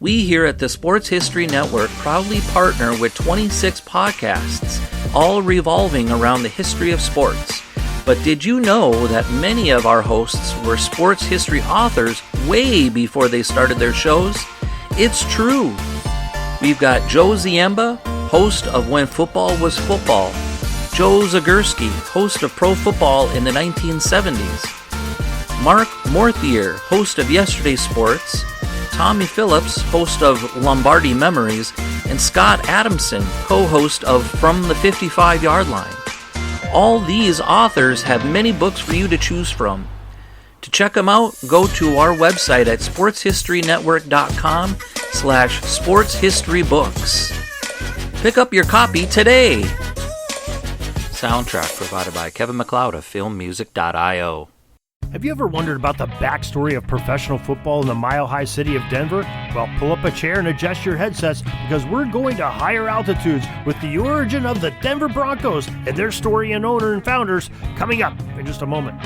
We here at the Sports History Network proudly partner with 26 podcasts, all revolving around the history of sports. But did you know that many of our hosts were sports history authors way before they started their shows? It's true. We've got Joe Ziemba, host of When Football Was Football, Joe Zagurski, host of Pro Football in the 1970s, Mark Morthier, host of Yesterday's Sports, Tommy Phillips, host of Lombardi Memories, and Scott Adamson, co-host of From the 55-Yard Line. All these authors have many books for you to choose from. To check them out, go to our website at sportshistorynetwork.com/sportshistorybooks. Pick up your copy today. Soundtrack provided by Kevin MacLeod of filmmusic.io. Have you ever wondered about the backstory of professional football in the mile-high city of Denver? Well, pull up a chair and adjust your headsets because we're going to higher altitudes with the origin of the Denver Broncos and their story and owner and founders coming up in just a moment.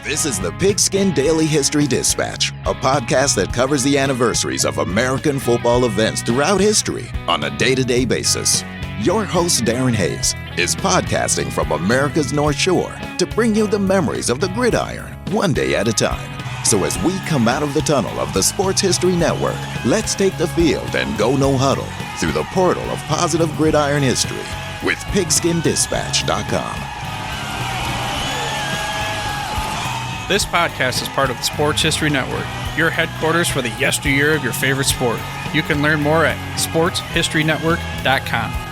This is the Pigskin Daily History Dispatch, a podcast that covers the anniversaries of American football events throughout history on a day-to-day basis. Your host, Darren Hayes, is podcasting from America's North Shore to bring you the memories of the gridiron, one day at a time. So as we come out of the tunnel of the Sports History Network, let's take the field and go no huddle through the portal of positive gridiron history with pigskindispatch.com. This podcast is part of the Sports History Network, your headquarters for the yesteryear of your favorite sport. You can learn more at sportshistorynetwork.com.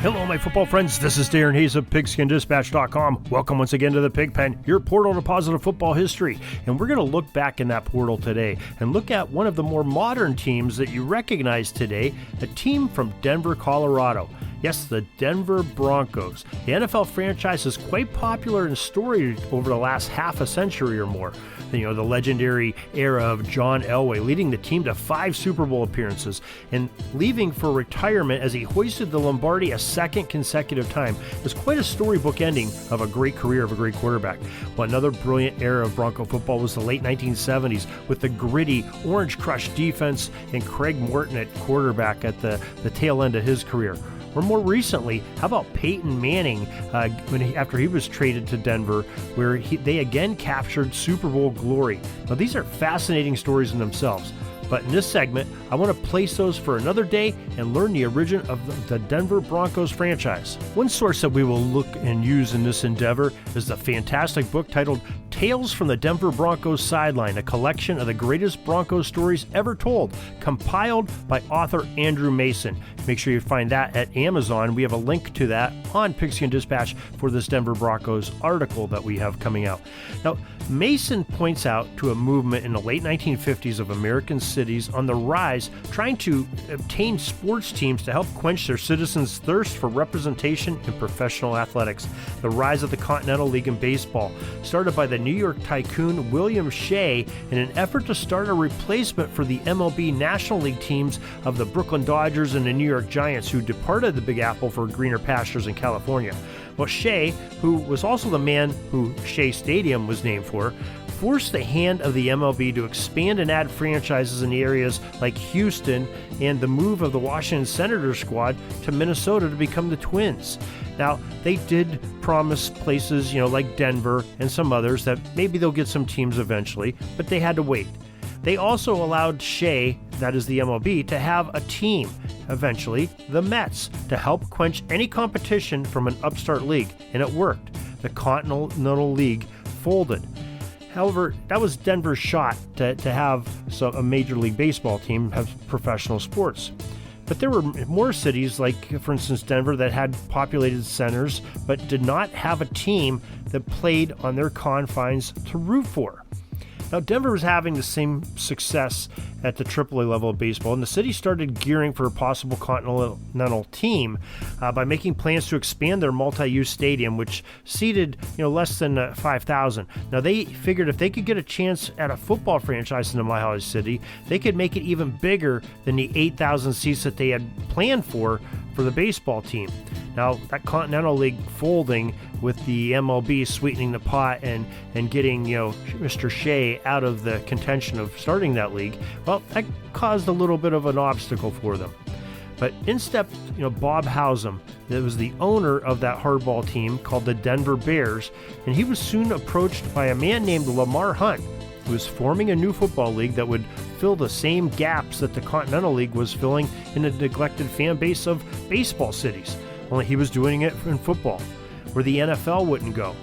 Hello, my football friends. This is Darren Hayes of pigskindispatch.com. Welcome once again to the Pig Pen, your portal to positive football history. And we're going to look back in that portal today and look at one of the more modern teams that you recognize today, a team from Denver, Colorado. Yes, the Denver Broncos. The NFL franchise is quite popular and storied over the last half a century or more. You know, the legendary era of John Elway, leading the team to 5 Super Bowl appearances and leaving for retirement as he hoisted the Lombardi a second consecutive time. It's quite a storybook ending of a great career of a great quarterback. Well, another brilliant era of Bronco football was the late 1970s with the gritty Orange Crush defense and Craig Morton at quarterback at the tail end of his career. Or more recently, how about Peyton Manning after he was traded to Denver, where they again captured Super Bowl glory. Now, these are fascinating stories in themselves. But in this segment, I want to place those for another day and learn the origin of the Denver Broncos franchise. One source that we will look and use in this endeavor is the fantastic book titled Tales from the Denver Broncos Sideline, a collection of the greatest Broncos stories ever told, compiled by author Andrew Mason. Make sure you find that at Amazon. We have a link to that on Pigskin Dispatch for this Denver Broncos article that we have coming out. Now, Mason points out to a movement in the late 1950s of American cities on the rise, trying to obtain sports teams to help quench their citizens' thirst for representation in professional athletics. The rise of the Continental League in baseball, started by the New York tycoon William Shea in an effort to start a replacement for the MLB National League teams of the Brooklyn Dodgers and the New York Giants, who departed the Big Apple for greener pastures in California. Well, Shea, who was also the man who Shea Stadium was named for, forced the hand of the MLB to expand and add franchises in areas like Houston and the move of the Washington Senators squad to Minnesota to become the Twins. Now, they did promise places, like Denver and some others that maybe they'll get some teams eventually, but they had to wait. They also allowed Shea, that is the MLB, to have a team, eventually the Mets, to help quench any competition from an upstart league, and it worked. The Continental League folded. However, that was Denver's shot to have a Major League Baseball team have professional sports. But there were more cities, like, for instance, Denver, that had populated centers, but did not have a team that played on their confines to root for. Now, Denver was having the same success at the AAA level of baseball, and the city started gearing for a possible continental team by making plans to expand their multi-use stadium, which seated less than 5,000. Now, they figured if they could get a chance at a football franchise in the Mile High City, they could make it even bigger than the 8,000 seats that they had planned for the baseball team. Now, that Continental League folding with the MLB sweetening the pot and getting, Mr. Shea out of the contention of starting that league, well, that caused a little bit of an obstacle for them. But in stepped, Bob Howsam, that was the owner of that hardball team called the Denver Bears, and he was soon approached by a man named Lamar Hunt, who was forming a new football league that would fill the same gaps that the Continental League was filling in the neglected fan base of baseball cities, only he was doing it in football, where the NFL wouldn't go.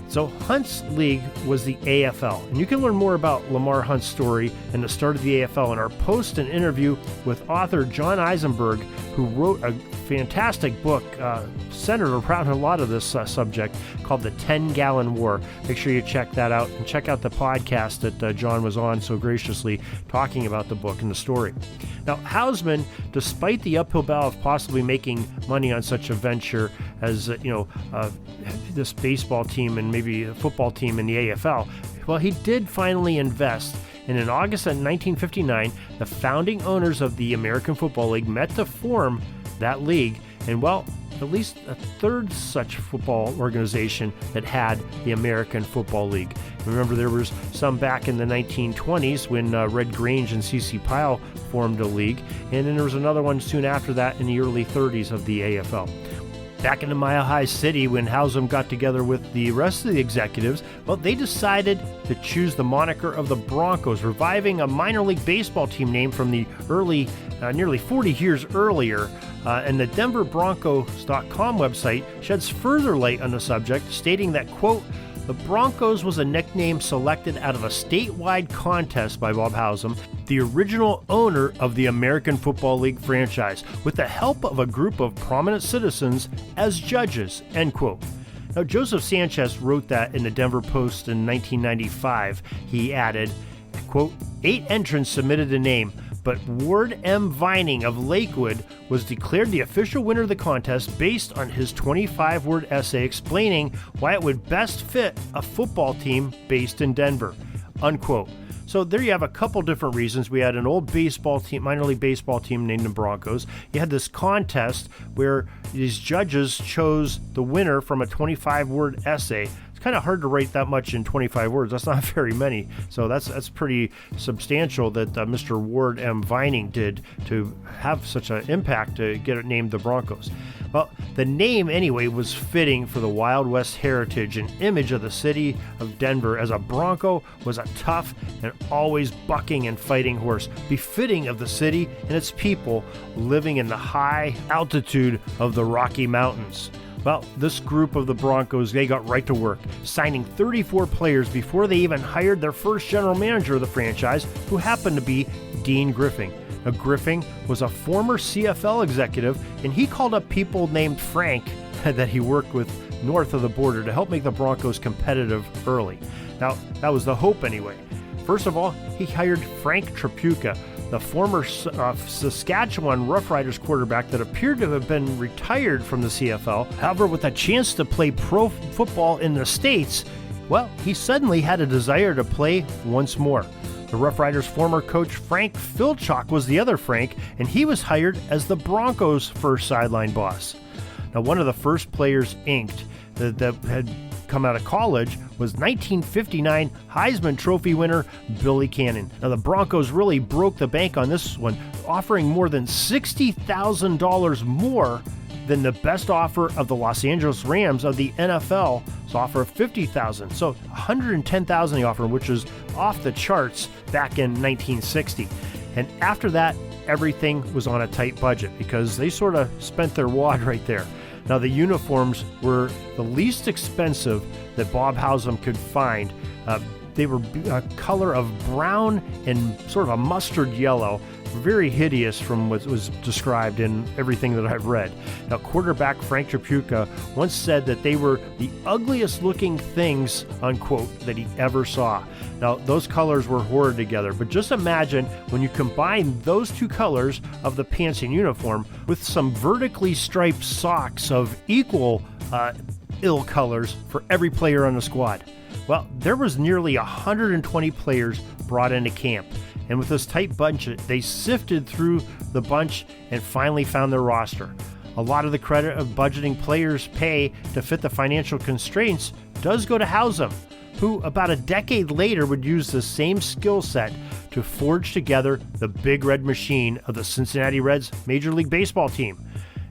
So Hunt's league was the AFL, and you can learn more about Lamar Hunt's story and the start of the AFL in our post and interview with author John Eisenberg, who wrote a fantastic book centered around a lot of this subject called The 10-Gallon War. Make sure you check that out and check out the podcast that John was on so graciously talking about the book and the story. Now, Howsam, despite the uphill battle of possibly making money on such a venture as this baseball team and maybe a football team in the AFL, well, he did finally invest. And in August of 1959, the founding owners of the American Football League met to form that league, and well, at least a third such football organization that had the American Football League. Remember, there was some back in the 1920s when Red Grange and C.C. Pyle formed a league, and then there was another one soon after that in the early 30s of the AFL. Back in the Mile High City, when Howsam got together with the rest of the executives, well, they decided to choose the moniker of the Broncos, reviving a minor league baseball team name from the early, nearly 40 years earlier. And the DenverBroncos.com website sheds further light on the subject, stating that, quote, the Broncos was a nickname selected out of a statewide contest by Bob Howsam, the original owner of the American Football League franchise, with the help of a group of prominent citizens as judges, end quote. Now, Joseph Sanchez wrote that in the Denver Post in 1995. He added, quote, 8 entrants submitted a name, but Ward M. Vining of Lakewood was declared the official winner of the contest based on his 25-word essay explaining why it would best fit a football team based in Denver, unquote. So there you have a couple different reasons. We had an old baseball team, minor league baseball team named the Broncos. You had this contest where these judges chose the winner from a 25-word essay. It's kind of hard to write that much in 25 words. That's not very many. So that's pretty substantial that Mr. Ward M. Vining did to have such an impact to get it named the Broncos. Well, the name anyway was fitting for the Wild West heritage and image of the city of Denver, as a Bronco was a tough and always bucking and fighting horse, befitting of the city and its people living in the high altitude of the Rocky Mountains. Well, this group of the Broncos, they got right to work, signing 34 players before they even hired their first general manager of the franchise, who happened to be Dean Griffin. Now, Griffin was a former CFL executive, and he called up people named Frank that he worked with north of the border to help make the Broncos competitive early. Now, that was the hope anyway. First of all, he hired Frank Tripucka, the former Saskatchewan Roughriders quarterback that appeared to have been retired from the CFL. However, with a chance to play pro football in the States, well, he suddenly had a desire to play once more. The Roughriders' former coach Frank Filchok was the other Frank, and he was hired as the Broncos' first sideline boss. Now, one of the first players inked that had come out of college was 1959 Heisman Trophy winner Billy Cannon. Now, the Broncos really broke the bank on this one, offering more than $60,000 more than the best offer of the Los Angeles Rams of the NFL's offer of $50,000. So $110,000 the offer, which was off the charts back in 1960. And after that, everything was on a tight budget because they sort of spent their wad right there. Now, the uniforms were the least expensive that Bob Howsam could find. They were a color of brown and sort of a mustard yellow, very hideous from what was described in everything that I've read. Now, quarterback Frank Tripucka once said that they were the ugliest looking things, unquote, that he ever saw. Now, those colors were horrid together, but just imagine when you combine those two colors of the pants and uniform with some vertically striped socks of equal ill colors for every player on the squad. Well, there was nearly 120 players brought into camp, and with this tight budget, they sifted through the bunch and finally found their roster. A lot of the credit of budgeting players' pay to fit the financial constraints does go to Hausum, who about a decade later would use the same skill set to forge together the Big Red Machine of the Cincinnati Reds Major League Baseball team.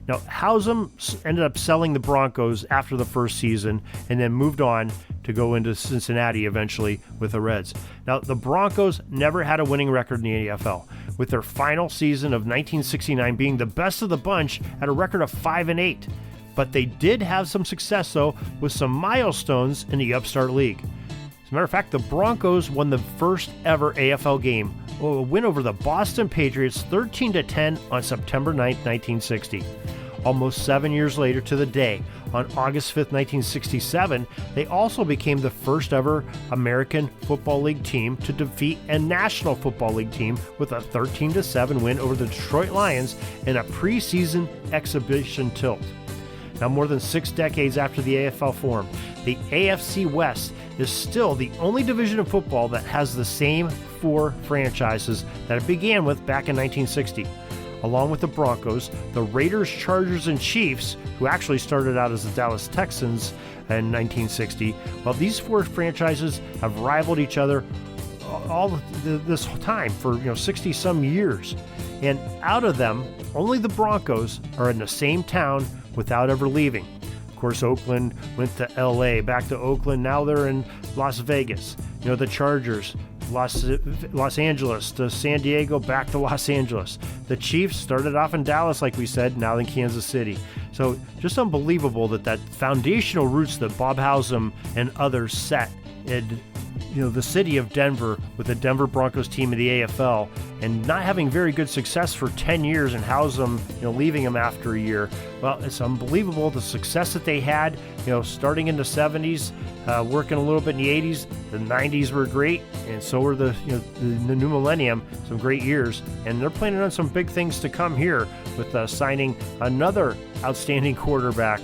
Now, Hausum ended up selling the Broncos after the first season and then moved on to go into Cincinnati eventually with the Reds. Now, the Broncos never had a winning record in the AFL, with their final season of 1969 being the best of the bunch at a record of 5-8. But they did have some success, though, with some milestones in the Upstart League. As a matter of fact, the Broncos won the first ever AFL game, a win over the Boston Patriots 13-10 on September 9, 1960. Almost 7 years later to the day, on August 5th, 1967, they also became the first ever American Football League team to defeat a National Football League team with a 13-7 win over the Detroit Lions in a preseason exhibition tilt. Now, more than 6 decades after the AFL formed, the AFC West is still the only division of football that has the same 4 franchises that it began with back in 1960. Along with the Broncos, the Raiders, Chargers, and Chiefs, who actually started out as the Dallas Texans in 1960, well, these 4 franchises have rivaled each other all this time for 60-some years. And out of them, only the Broncos are in the same town without ever leaving. Of course, Oakland went to LA, back to Oakland, now they're in Las Vegas. The Chargers, Los Angeles to San Diego, back to Los Angeles. The Chiefs started off in Dallas, like we said, now in Kansas City. So just unbelievable that foundational roots that Bob Hausum and others set in the city of Denver with the Denver Broncos team of the AFL, and not having very good success for 10 years and Hausum leaving him after a year. Well, it's unbelievable the success that they had, starting in the 70s, working a little bit in the 80s. The 90s were great, and so were the new millennium, some great years. And they're planning on some big things to come here with signing another outstanding quarterback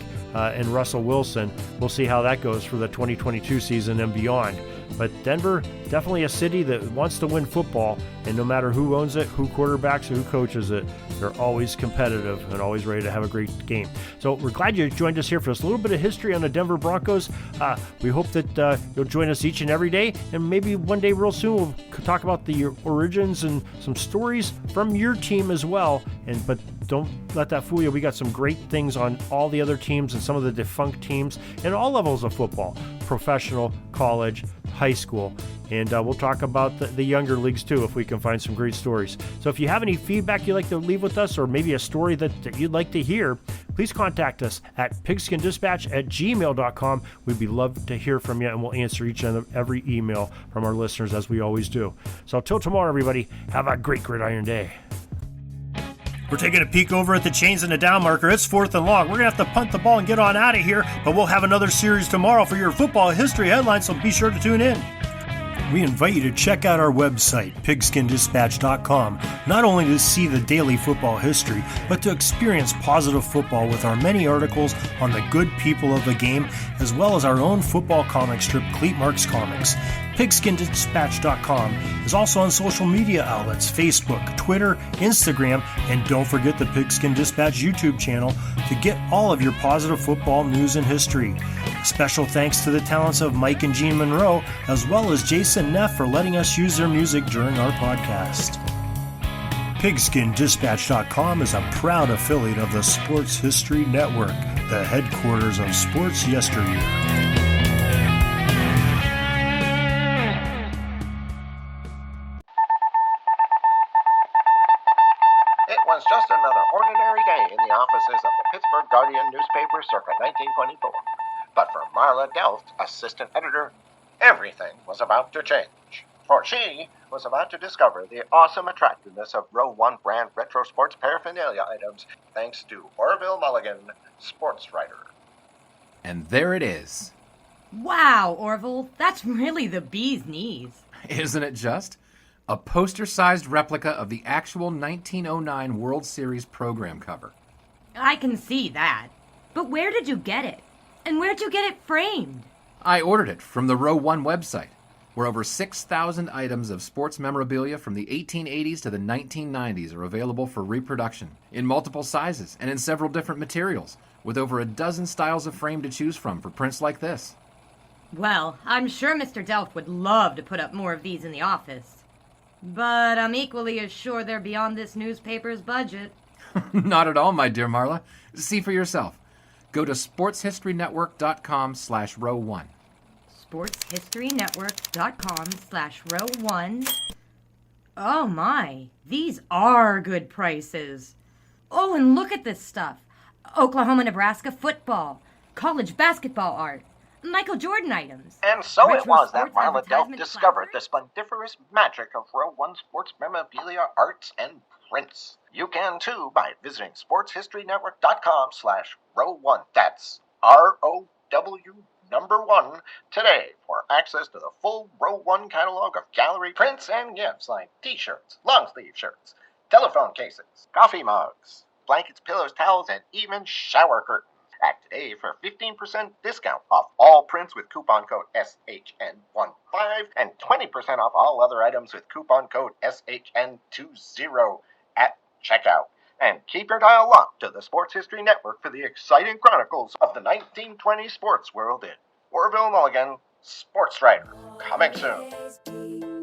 in Russell Wilson. We'll see how that goes for the 2022 season and beyond. But Denver, definitely a city that wants to win football, and no matter who owns it, who quarterbacks, or who coaches it, they're always competitive and always ready to have a great game. So we're glad you joined us here for this little bit of history on the Denver Broncos. We hope that you'll join us each and every day, and maybe one day real soon we'll talk about the origins and some stories from your team as well. But don't let that fool you. We got some great things on all the other teams and some of the defunct teams and all levels of football, professional, college, high school. And we'll talk about the younger leagues too if we can find some great stories. So if you have any feedback you'd like to leave with us, or maybe a story that you'd like to hear, please contact us at pigskindispatch@gmail.com. We'd be love to hear from you, and we'll answer each and every email from our listeners as we always do. So till tomorrow, everybody, have a great gridiron day. We're taking a peek over at the chains and the down marker. It's 4th and long. We're going to have to punt the ball and get on out of here, but we'll have another series tomorrow for your football history headlines, so be sure to tune in. We invite you to check out our website, pigskindispatch.com, not only to see the daily football history, but to experience positive football with our many articles on the good people of the game, as well as our own football comic strip, Cleat Marks Comics. Pigskindispatch.com is also on social media outlets, Facebook, Twitter, Instagram, and don't forget the Pigskin Dispatch YouTube channel to get all of your positive football news and history. Special thanks to the talents of Mike and Gene Monroe, as well as Jason Neff for letting us use their music during our podcast. Pigskindispatch.com is a proud affiliate of the Sports History Network, the headquarters of sports yesteryear. It was just another ordinary day in the offices of the Pittsburgh Guardian newspaper circa 1924. But for Marla Delft, assistant editor, everything was about to change. For she was about to discover the awesome attractiveness of Row 1 brand retro sports paraphernalia items thanks to Orville Mulligan, sports writer. And there it is. Wow, Orville, that's really the bee's knees. Isn't it just? A poster-sized replica of the actual 1909 World Series program cover. I can see that. But where did you get it? And where'd you get it framed? I ordered it from the Row 1 website. where over 6,000 items of sports memorabilia from the 1880s to the 1990s are available for reproduction in multiple sizes and in several different materials, with over a dozen styles of frame to choose from for prints like this. Well, I'm sure Mr. Delft would love to put up more of these in the office. But I'm equally as sure they're beyond this newspaper's budget. Not at all, my dear Marla. See for yourself. Go to sportshistorynetwork.com/row1. sportshistorynetwork.com/row1. Oh my, these are good prices. Oh, and look at this stuff. Oklahoma-Nebraska football, college basketball art, Michael Jordan items. And so it retro was that sports Marla Delft advertisement discovered the clapboards. splendiferous magic of Row 1 sports memorabilia, arts, and prints. You can too by visiting sportshistorynetwork.com/row1. That's ROW1 today for access to the full Row 1 catalog of gallery prints and gifts like t-shirts, long-sleeve shirts, telephone cases, coffee mugs, blankets, pillows, towels, and even shower curtains. Act today for a 15% discount off all prints with coupon code SHN15 and 20% off all other items with coupon code SHN20 at checkout. And keep your dial locked to the Sports History Network for the exciting chronicles of the 1920 sports world in Orville Mulligan, Sports Writer. Coming soon.